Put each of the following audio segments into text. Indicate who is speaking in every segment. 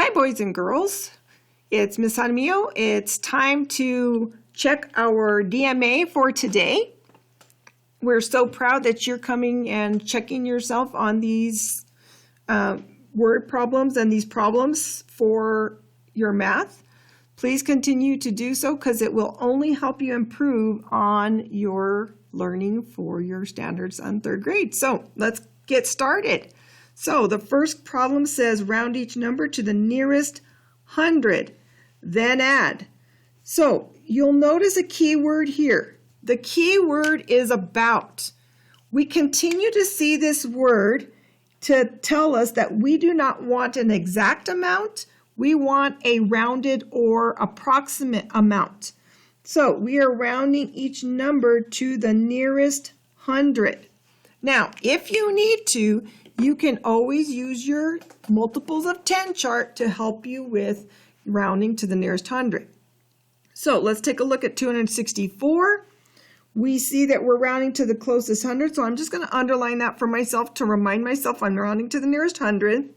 Speaker 1: Hi, boys and girls. It's Miss Jaramillo. It's time to check our DMA for today. We're so proud that you're coming and checking yourself on these word problems and these problems for your math. Please continue to do so because it will only help you improve on your learning for your standards on third grade. So let's get started. So the first problem says round each number to the nearest 100, then add. So you'll notice a key word here. The key word is about. We continue to see this word to tell us that we do not want an exact amount. We want a rounded or approximate amount. So we are rounding each number to the nearest 100. Now, if you need to, you can always use your multiples of 10 chart to help you with rounding to the nearest 100. So let's take a look at 264. We see that we're rounding to the closest 100, so I'm just going to underline that for myself to remind myself I'm rounding to the nearest 100.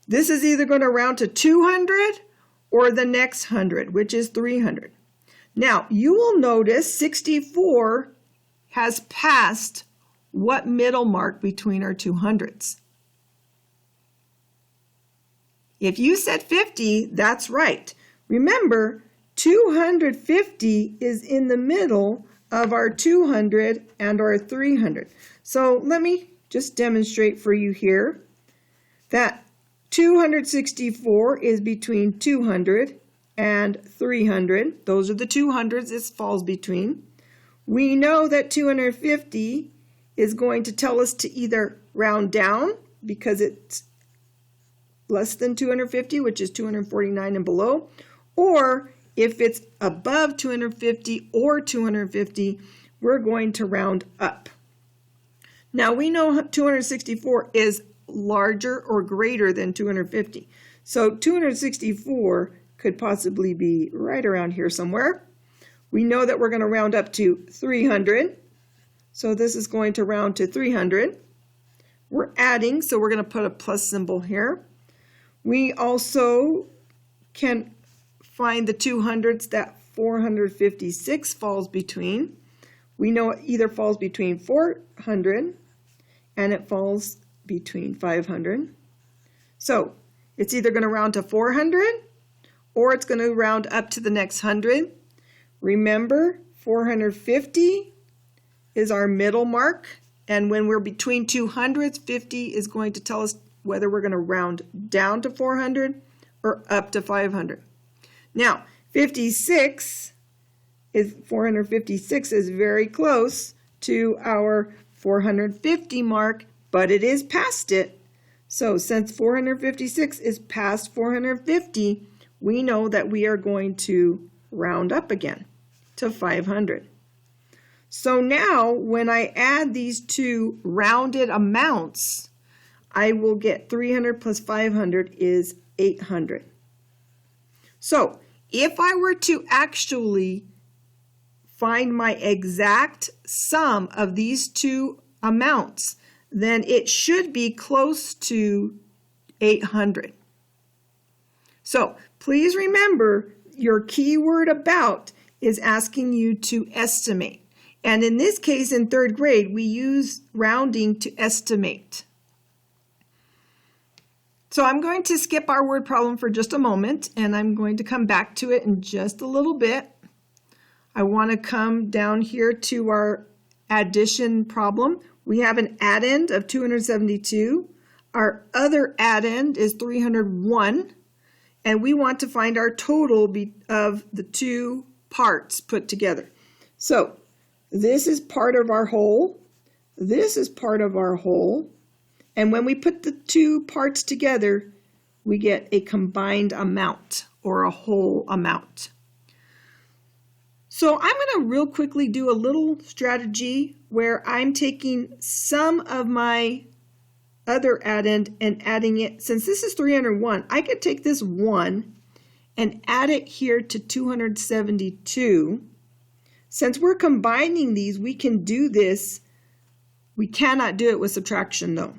Speaker 1: This is either going to round to 200 or the next 100, which is 300. Now, you will notice 64 has passed what middle mark between our two hundreds? If you said 50, that's right. Remember, 250 is in the middle of our 200 and our 300. So let me just demonstrate for you here that 264 is between 200 and 300. Those are the 200s it falls between. We know that 250 is going to tell us to either round down because it's less than 250, which is 249 and below, or if it's above 250 or 250, we're going to round up. Now we know 264 is larger or greater than 250. So 264 could possibly be right around here somewhere. We know that we're going to round up to 300. So this is going to round to 300. We're adding, so we're going to put a plus symbol here. We also can find the 200s that 456 falls between. We know it either falls between 400 and it falls between 500. So it's either going to round to 400 or it's going to round up to the next 100. Remember, 450 is our middle mark, and when we're between two hundreds, 50 is going to tell us whether we're going to round down to 400 or up to 500. Now, 456 is very close to our 450 mark, but it is past it. So since 456 is past 450, we know that we are going to round up again to 500. So now when I add these two rounded amounts, I will get 300 plus 500 is 800. So if I were to actually find my exact sum of these two amounts, then it should be close to 800. So please remember your keyword about is asking you to estimate. And in this case, in third grade, we use rounding to estimate. So I'm going to skip our word problem for just a moment, and I'm going to come back to it in just a little bit. I want to come down here to our addition problem. We have an addend of 272. Our other addend is 301, and we want to find our total of the two parts put together. So this is part of our whole. This is part of our whole. And when we put the two parts together, we get a combined amount or a whole amount. So I'm going to real quickly do a little strategy where I'm taking some of my other addend and adding it. Since this is 301, I could take this 1 and add it here to 272. Since we're combining these, we can do this. We cannot do it with subtraction though,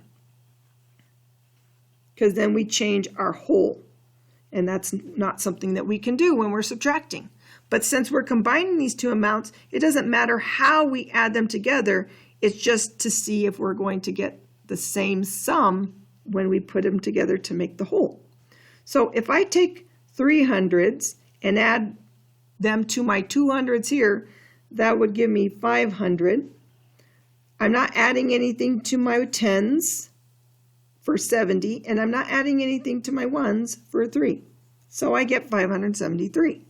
Speaker 1: because then we change our whole. and that's not something that we can do when we're subtracting. But since we're combining these two amounts, it doesn't matter how we add them together. It's just to see if we're going to get the same sum when we put them together to make the whole. So if I take 300s and add them to my 200s here, that would give me 500. I'm not adding anything to my 10s for 70, and I'm not adding anything to my 1s for 3. So I get 573.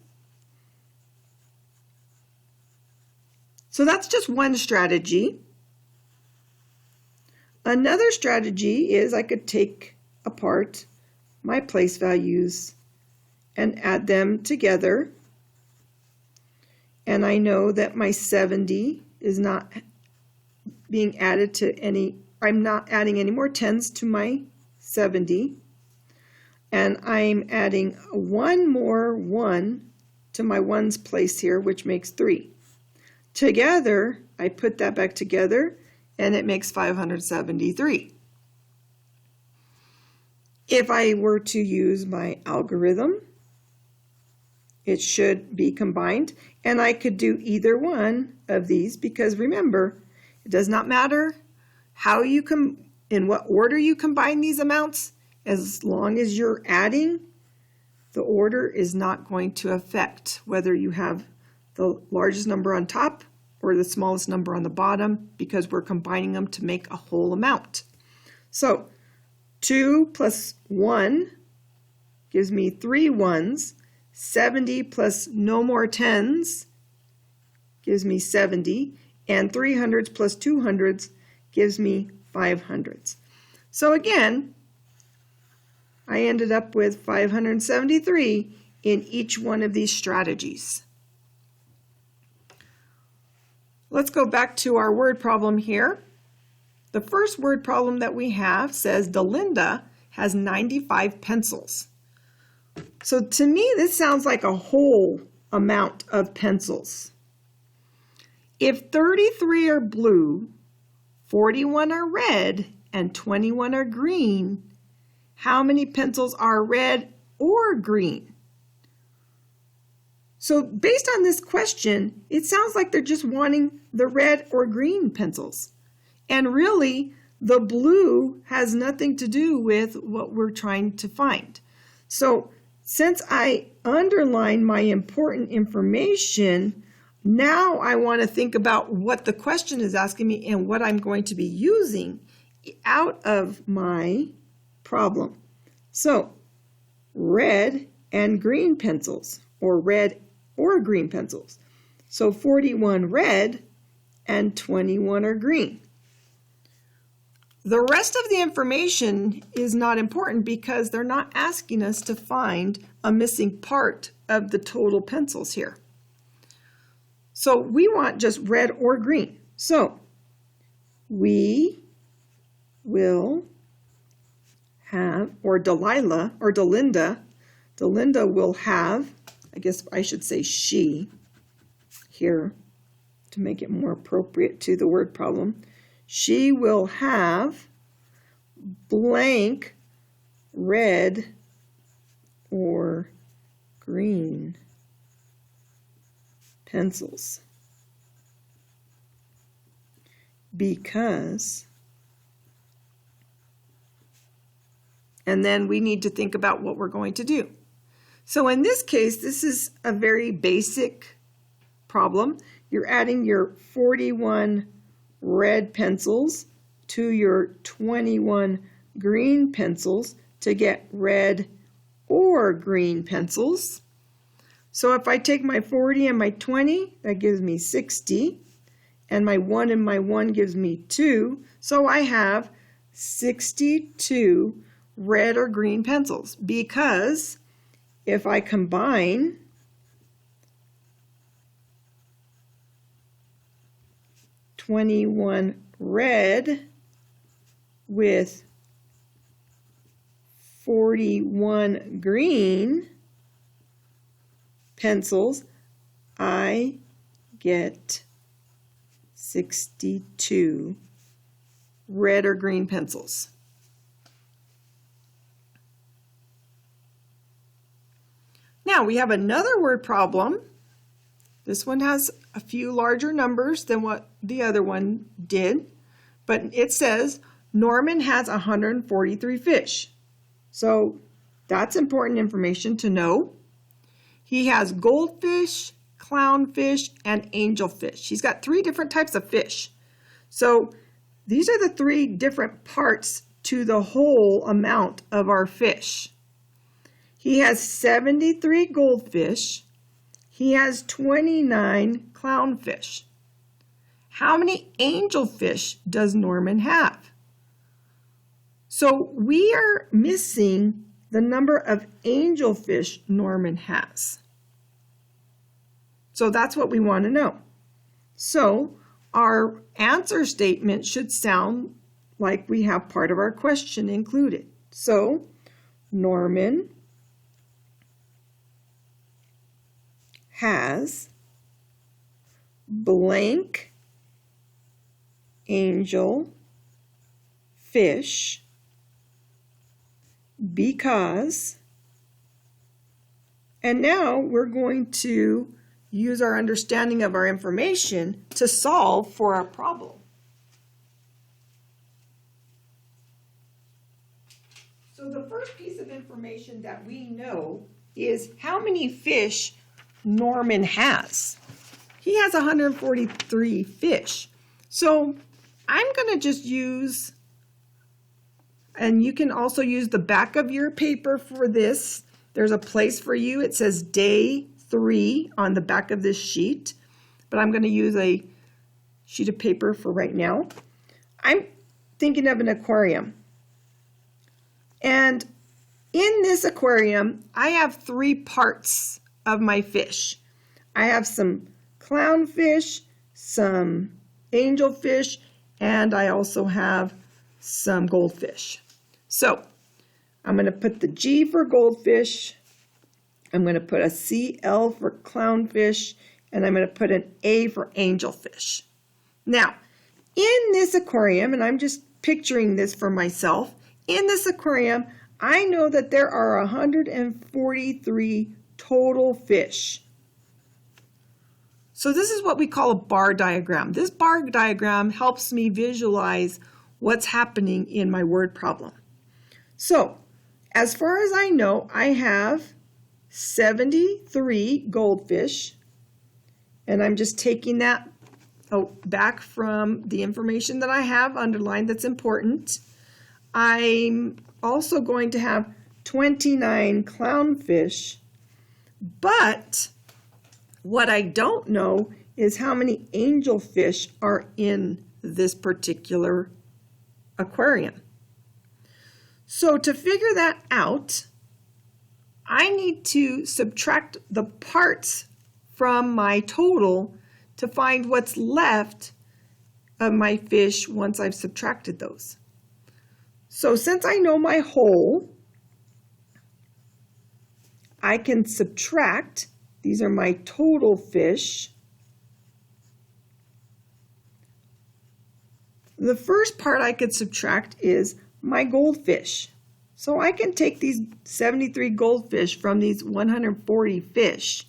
Speaker 1: So that's just one strategy. Another strategy is I could take apart my place values and add them together. And I know that my 70 is not being added to any, I'm not adding any more 10s to my 70. And I'm adding one more 1 to my 1's place here, which makes 3. Together, I put that back together, and it makes 573. If I were to use my algorithm, it should be combined, and I could do either one of these, because remember, it does not matter how you in what order you combine these amounts. As long as you're adding, the order is not going to affect whether you have the largest number on top or the smallest number on the bottom, because we're combining them to make a whole amount. So 2 plus 1 gives me 3 1s. 70 plus no more 10s gives me 70. And 300s plus 200s gives me 500s. So again, I ended up with 573 in each one of these strategies. Let's go back to our word problem here. The first word problem that we have says Delinda has 95 pencils. So to me, this sounds like a whole amount of pencils. If 33 are blue, 41 are red, and 21 are green, how many pencils are red or green? So based on this question, it sounds like they're just wanting the red or green pencils. And really, the blue has nothing to do with what we're trying to find. So since I underlined my important information, now I want to think about what the question is asking me and what I'm going to be using out of my problem. So red and green pencils, or red or green pencils. So 41 red and 21 are green. The rest of the information is not important because they're not asking us to find a missing part of the total pencils here. So we want just red or green. So we will have, or Delinda will have, I guess I should say she here to make it more appropriate to the word problem. She will have blank red or green pencils because, and then we need to think about what we're going to do. So in this case, this is a very basic problem. You're adding your 41 red pencils to your 21 green pencils to get red or green pencils. So if I take my 40 and my 20, that gives me 60, and my 1 and my 1 gives me 2. So I have 62 red or green pencils, because if I combine (21) red with 41 green pencils, I get 62 red or green pencils. Now we have another word problem. This one has a few larger numbers than what the other one did, but it says Norman has 143 fish. So that's important information to know. He has goldfish, clownfish, and angelfish. He's got 3 different types of fish. So these are the 3 different parts to the whole amount of our fish. He has 73 goldfish. He has 29 clownfish. How many angelfish does Norman have? So we are missing the number of angelfish Norman has. So that's what we want to know. So our answer statement should sound like we have part of our question included. So Norman has blank angel fish because, and now we're going to use our understanding of our information to solve for our problem. So the first piece of information that we know is how many fish Norman has. He has 143 fish. So I'm going to just use, and you can also use the back of your paper for this. There's a place for you. It says day 3 on the back of this sheet, but I'm going to use a sheet of paper for right now. I'm thinking of an aquarium. And in this aquarium, I have 3 parts of my fish. I have some clownfish, some angelfish, and I also have some goldfish. So I'm going to put the G for goldfish, I'm going to put a CL for clownfish, and I'm going to put an A for angelfish. Now, in this aquarium, and I'm just picturing this for myself, in this aquarium, I know that there are 143 total fish. So this is what we call a bar diagram. This bar diagram helps me visualize what's happening in my word problem. So, as far as I know, I have 73 goldfish, and I'm just taking that back from the information that I have underlined that's important. I'm also going to have 29 clownfish, but what I don't know is how many angelfish are in this particular aquarium. So to figure that out, I need to subtract the parts from my total to find what's left of my fish once I've subtracted those. So since I know my whole, I can subtract, these are my total fish. The first part I could subtract is my goldfish. So I can take these 73 goldfish from these 140 fish,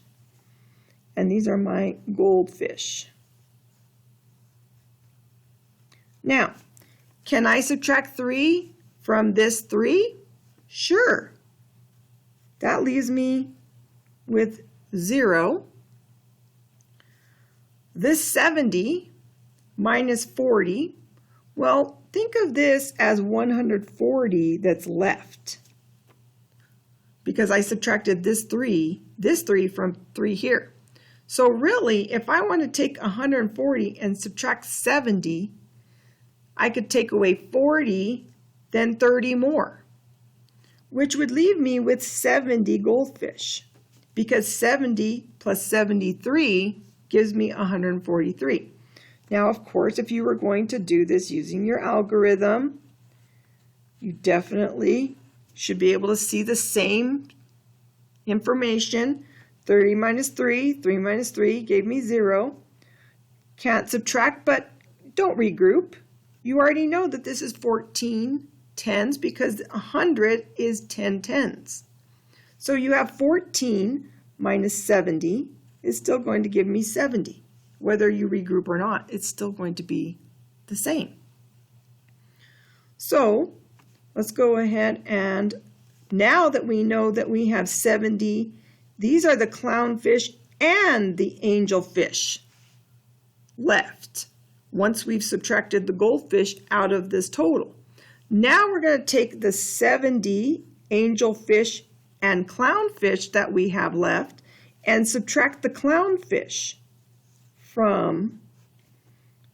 Speaker 1: and these are my goldfish. Now, can I subtract 3 from this 3? Sure. That leaves me with 0. This 70 minus 40, well, think of this as 140 that's left, because I subtracted this 3 from 3 here. So really, if I want to take 140 and subtract 70, I could take away 40, then 30 more, which would leave me with 70 goldfish, because 70 plus 73 gives me 143. Now, of course, if you were going to do this using your algorithm, you definitely should be able to see the same information. 30 minus 3, 3 minus 3 gave me 0. Can't subtract, but don't regroup. You already know that this is 14 tens because 100 is 10 tens. So you have 14 minus 70 is still going to give me 70. Whether you regroup or not, it's still going to be the same. So let's go ahead, and now that we know that we have 70, these are the clownfish and the angelfish left once we've subtracted the goldfish out of this total. Now we're going to take the 70 angelfish and clownfish that we have left and subtract the clownfish from,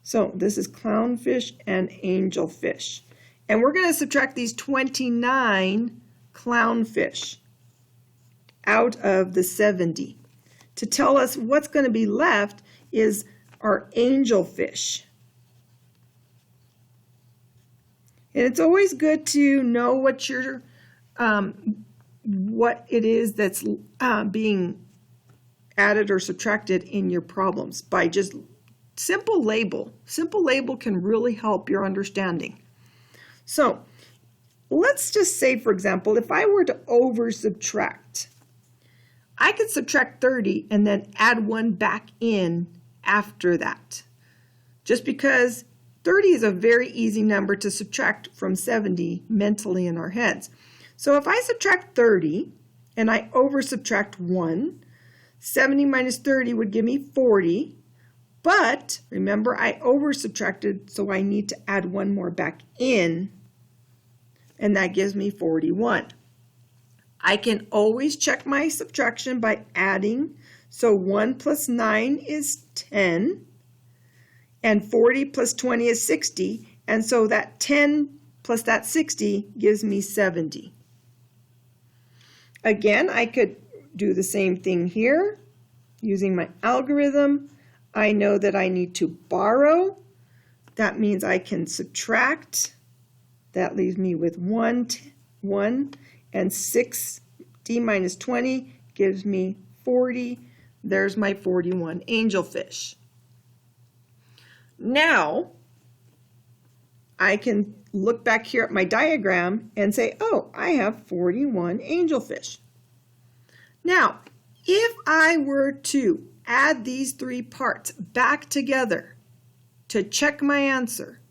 Speaker 1: so this is clownfish and angelfish. And we're going to subtract these 29 clownfish out of the 70. To tell us what's going to be left is our angelfish. And it's always good to know what your what it is that's being added or subtracted in your problems by just simple label. Simple label can really help your understanding. So let's just say, for example, if I were to over subtract, I could subtract 30 and then add 1 back in after that. Just because 30 is a very easy number to subtract from 70 mentally in our heads. So if I subtract 30 and I over subtract 1, 70 minus 30 would give me 40. But remember, I over subtracted, so I need to add 1 more back in, and that gives me 41. I can always check my subtraction by adding. So 1 plus 9 is 10, and 40 plus 20 is 60, and so that 10 plus that 60 gives me 70. Again, I could do the same thing here using my algorithm. I know that I need to borrow. That means I can subtract. That leaves me with 1, and 60 minus 20 gives me 40. There's my 41 angelfish. Now, I can look back here at my diagram and say, oh, I have 41 angelfish. Now, if I were to add these 3 parts back together to check my answer,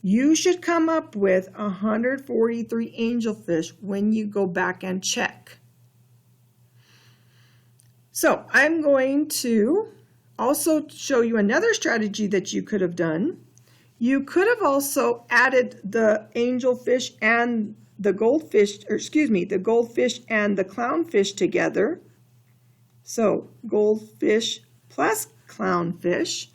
Speaker 1: you should come up with 143 angelfish when you go back and check. So I'm going to also show you another strategy that you could have done. You could have also added the angelfish and the goldfish, the goldfish and the clownfish together. So goldfish plus clownfish.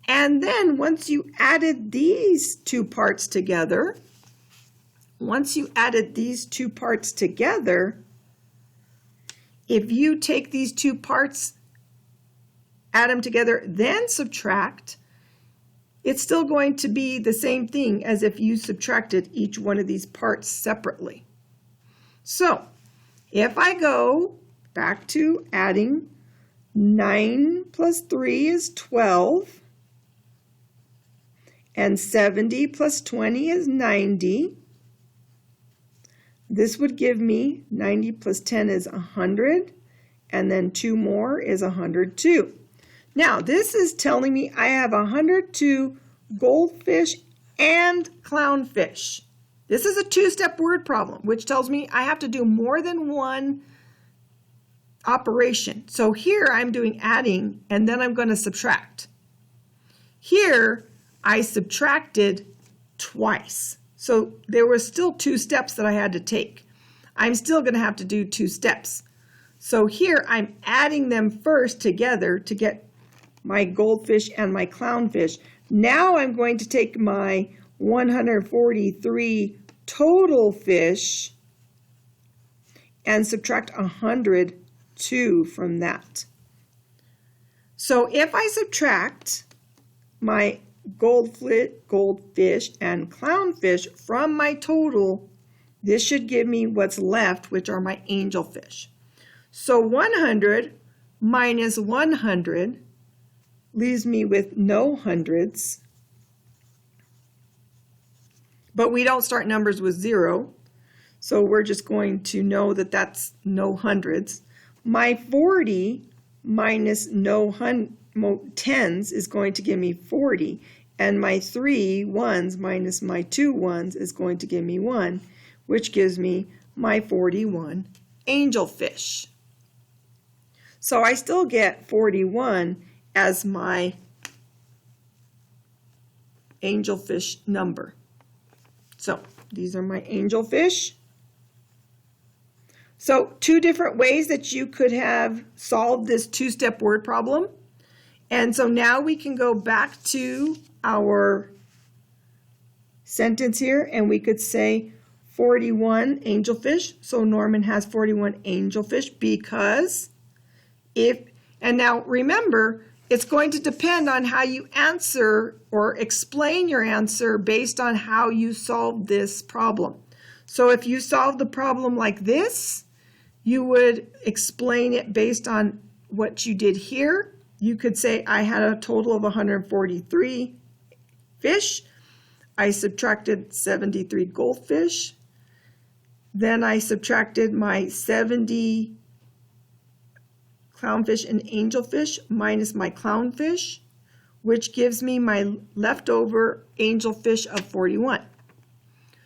Speaker 1: And then once you added these 2 parts together, if you take these 2 parts, add them together, then subtract, it's still going to be the same thing as if you subtracted each one of these parts separately. So if I go back to adding, 9 plus 3 is 12, and 70 plus 20 is 90. This would give me 90 plus 10 is 100, and then 2 more is 102. Now, this is telling me I have 102 goldfish and clownfish. This is a 2-step word problem, which tells me I have to do more than one operation. So here I'm doing adding, and then I'm going to subtract. Here, I subtracted twice. So there were still 2 steps that I had to take. I'm still going to have to do 2 steps. So here I'm adding them first together to get my goldfish and my clownfish. Now I'm going to take my 143 total fish and subtract 102 from that. So if I subtract my goldfish and clownfish from my total, this should give me what's left, which are my angelfish. So 100 minus 100 leaves me with no hundreds, but we don't start numbers with 0. So we're just going to know that that's no hundreds. My 40 minus no tens is going to give me 40. And my 3 ones minus my 2 ones is going to give me 1, which gives me my 41 angelfish. So I still get 41 as my angelfish number. So these are my angelfish. So 2 different ways that you could have solved this 2-step word problem. And so now we can go back to our sentence here and we could say 41 angelfish. So Norman has 41 angelfish because and now remember, it's going to depend on how you answer or explain your answer based on how you solve this problem. So if you solve the problem like this, you would explain it based on what you did here. You could say I had a total of 143 fish. I subtracted 73 goldfish. Then I subtracted my 70 clownfish and angelfish minus my clownfish, which gives me my leftover angelfish of 41.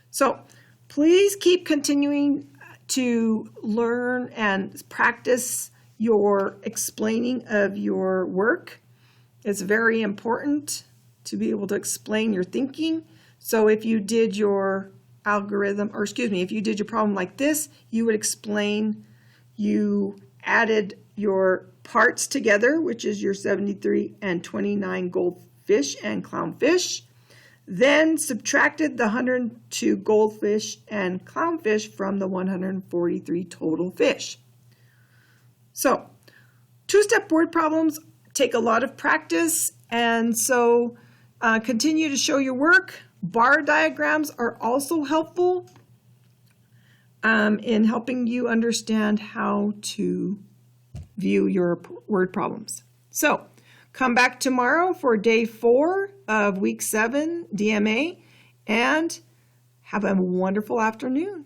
Speaker 1: So please keep continuing to learn and practice your explaining of your work. It's very important to be able to explain your thinking. So if you did your if you did your problem like this, you would explain you added your parts together, which is your 73 and 29 goldfish and clownfish, then subtracted the 102 goldfish and clownfish from the 143 total fish. So 2-step word problems take a lot of practice, and so continue to show your work. Bar diagrams are also helpful in helping you understand how to view your word problems. So come back tomorrow for day 4 of week 7 DMA, and have a wonderful afternoon.